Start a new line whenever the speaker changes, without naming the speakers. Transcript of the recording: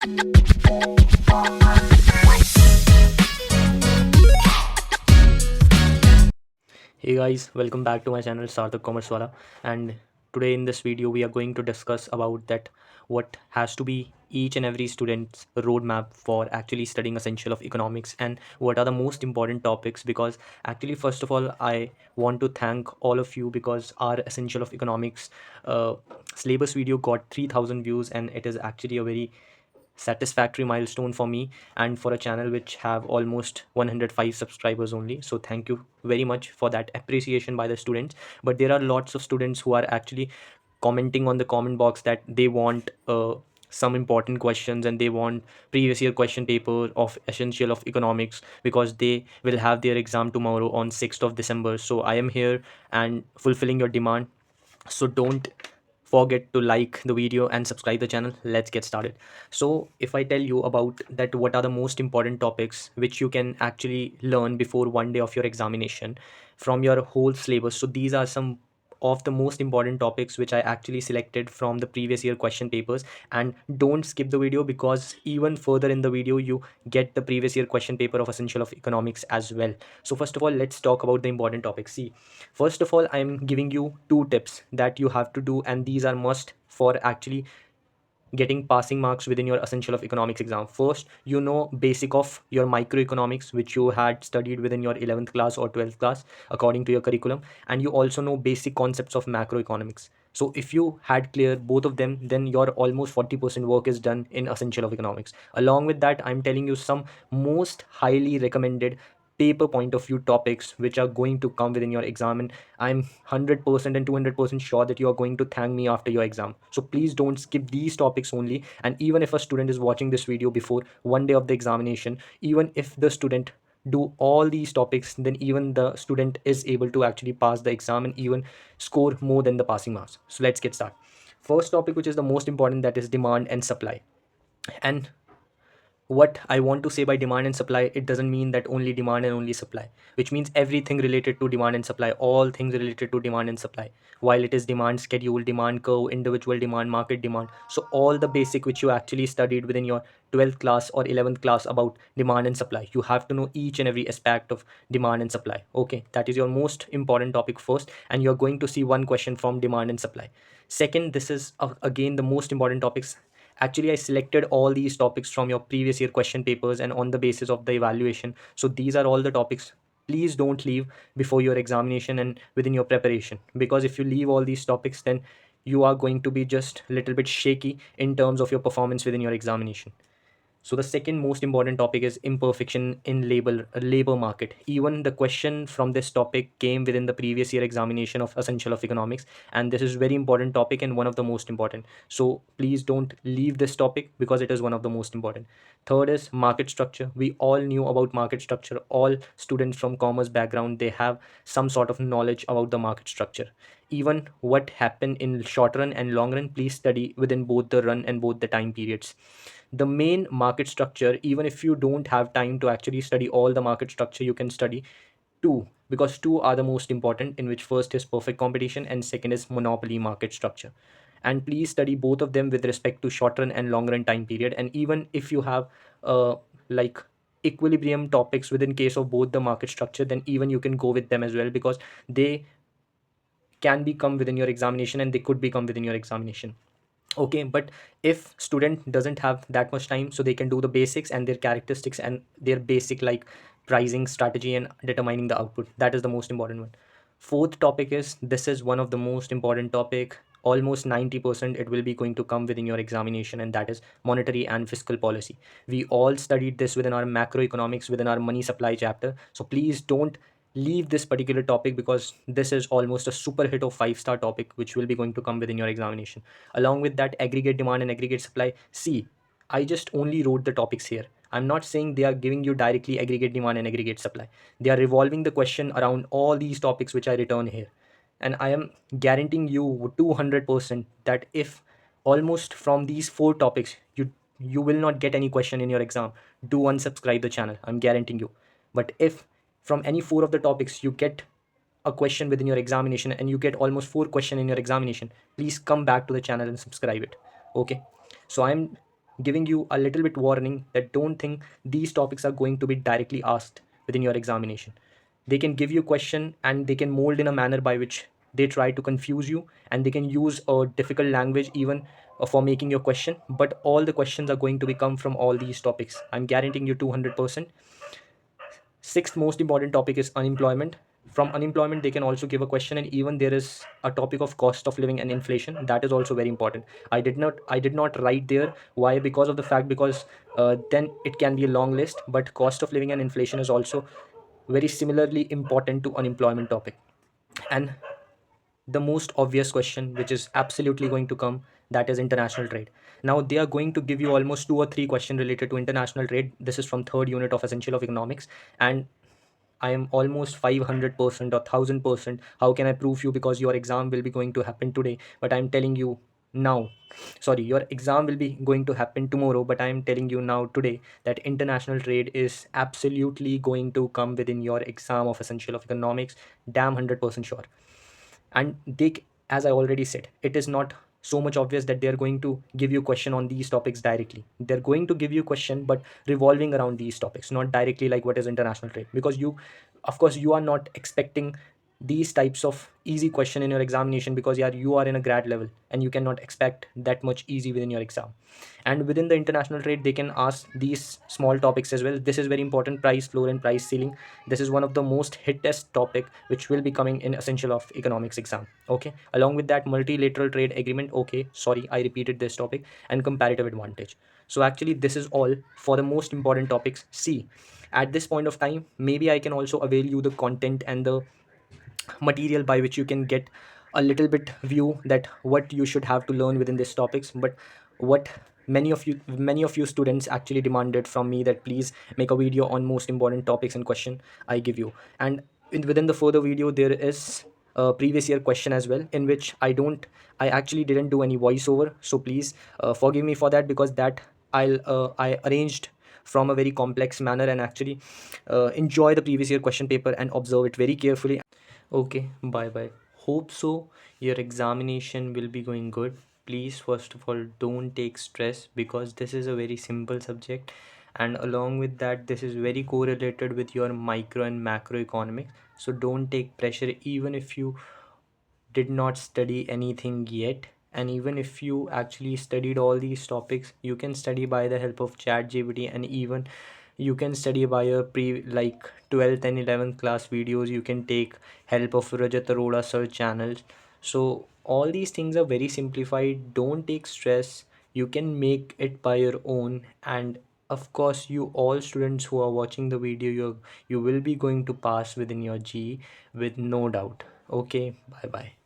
Hey guys, welcome back to my channel Sarthak Commercewala, and today in this video we are going to discuss about that what has to be each and every student's roadmap for actually studying essential of economics and what are the most important topics. Because actually first of all I want to thank all of you because our essential of economics uh, syllabus video got 3000 views, and it is actually a very satisfactory milestone for me and for a channel which have almost 105 subscribers only. So thank you very much for that appreciation by the students. But there are lots of students who are actually commenting on the comment box that they want some important questions and they want previous year question paper of essential of economics because they will have their exam tomorrow on 6th of December. So I am here and fulfilling your demand. So don't forget to like the video and subscribe the channel. Let's get started. So if I tell you about that what are the most important topics which you can actually learn before one day of your examination from your whole syllabus, so these are some of the most important topics which I actually selected from the previous year question papers. And don't skip the video because even further in the video you get the previous year question paper of essential of economics as well. So first of all, let's talk about the important topics. See, first of all, I'm giving you two tips that you have to do, and these are must for actually getting passing marks within your essential of economics exam. First, you know basic of your microeconomics which you had studied within your 11th class or 12th class according to your curriculum, and you also know basic concepts of macroeconomics. So if you had clear both of them, then your almost 40% work is done in essential of economics. Along with that, I'm telling you some most highly recommended paper point of view topics which are going to come within your exam, and I'm 100% and 200% sure that you are going to thank me after your exam. So please don't skip these topics only. And even if a student is watching this video before one day of the examination, even if the student do all these topics, then even the student is able to actually pass the exam and even score more than the passing marks. So let's get started. First topic, which is the most important, that is demand and supply. And what I want to say by demand and supply, it doesn't mean that only demand and only supply, which means everything related to demand and supply, all things related to demand and supply. While it is demand schedule, demand curve, individual demand, market demand. So all the basic which you actually studied within your 12th class or 11th class about demand and supply, you have to know each and every aspect of demand and supply. Okay, that is your most important topic first, and you're going to see one question from demand and supply. Second, this is again the most important topics. Actually, I selected all these topics from your previous year question papers and on the basis of the evaluation. So these are all the topics. Please don't leave before your examination and within your preparation, because if you leave all these topics, then you are going to be just a little bit shaky in terms of your performance within your examination. So the second most important topic is imperfection in labor market. Even the question from this topic came within the previous year examination of essential of economics, and this is very important topic and one of the most important. So please don't leave this topic because it is one of the most important. Third is market structure. We all knew about market structure. All students from commerce background, they have some sort of knowledge about the market structure. Even what happened in short run and long run, please study within both the run and both the time periods. The main market structure, even if you don't have time to actually study all the market structure, you can study two, because two are the most important, in which first is perfect competition and second is monopoly market structure. And please study both of them with respect to short run and long run time period. And even if you have like equilibrium topics within case of both the market structure, then even you can go with them as well, because they can become within your examination and they could become within your examination. Okay, but if student doesn't have that much time, so they can do the basics and their characteristics and their basic like pricing strategy and determining the output. That is the most important one. Fourth topic is, this is one of the most important topic. Almost 90% it will be going to come within your examination, and that is monetary and fiscal policy. We all studied this within our macroeconomics, within our money supply chapter. So please don't leave this particular topic, because this is almost a super hit of 5-star topic which will be going to come within your examination. Along with that, aggregate demand and aggregate supply. See, I just only wrote the topics here. I'm not saying they are giving you directly aggregate demand and aggregate supply. They are revolving the question around all these topics which I return here. And I am guaranteeing you 200% that if almost from these four topics you will not get any question in your exam, do unsubscribe the channel. I'm guaranteeing you. But if from any four of the topics you get a question within your examination and you get almost four question in your examination, please come back to the channel and subscribe it. Okay, so I'm giving you a little bit warning that don't think these topics are going to be directly asked within your examination. They can give you question and they can mold in a manner by which they try to confuse you, and they can use a difficult language even for making your question, but all the questions are going to be come from all these topics. I'm guaranteeing you 200%. Sixth most important topic is unemployment. From unemployment they can also give a question, and even there is a topic of cost of living and inflation, that is also very important. I did not write there. Why? Because of the fact, because then it can be a long list, but cost of living and inflation is also very similarly important to unemployment topic. And the most obvious question which is absolutely going to come, that is international trade. Now they are going to give you almost two or three questions related to international trade. This is from third unit of essential of economics, and I am almost 500% or 1000%. How can I prove you? Because your exam will be going to happen today, but I'm telling you now. Sorry, your exam will be going to happen tomorrow, but I'm telling you now today that international trade is absolutely going to come within your exam of essential of economics. Damn 100% sure. And as I already said, it is not so much obvious that they are going to give you question on these topics directly. They're going to give you question but revolving around these topics, not directly like what is international trade, because you, of course, you are not expecting these types of easy question in your examination, because yeah, you are in a grad level and you cannot expect that much easy within your exam. And within the international trade they can ask these small topics as well. This is very important: price floor and price ceiling. This is one of the most hit test topic which will be coming in essential of economics exam. Okay, along with that, multilateral trade agreement. Okay, sorry, I repeated this topic. And comparative advantage. So actually this is all for the most important topics. See, at this point of time, maybe I can also avail you the content and the material by which you can get a little bit view that what you should have to learn within these topics. But what many of you students actually demanded from me that please make a video on most important topics and question, I give you. And within the further video there is a previous year question as well, in which I actually didn't do any voiceover, so please forgive me for that, because that I arranged from a very complex manner, and actually enjoy the previous year question paper and observe it very carefully. Okay, bye bye. Hope so. Your examination will be going good. Please, first of all, don't take stress, because this is a very simple subject, and along with that, this is very correlated with your micro and macroeconomics. So, don't take pressure, even if you did not study anything yet. And even if you actually studied all these topics, you can study by the help of ChatGPT, and even you can study by your pre like 12th and 11th class videos. You can take help of Rajat Arora search channels. So all these things are very simplified. Don't take stress. You can make it by your own. And of course, you all students who are watching the video, you will be going to pass within your G with no doubt. Okay, bye bye.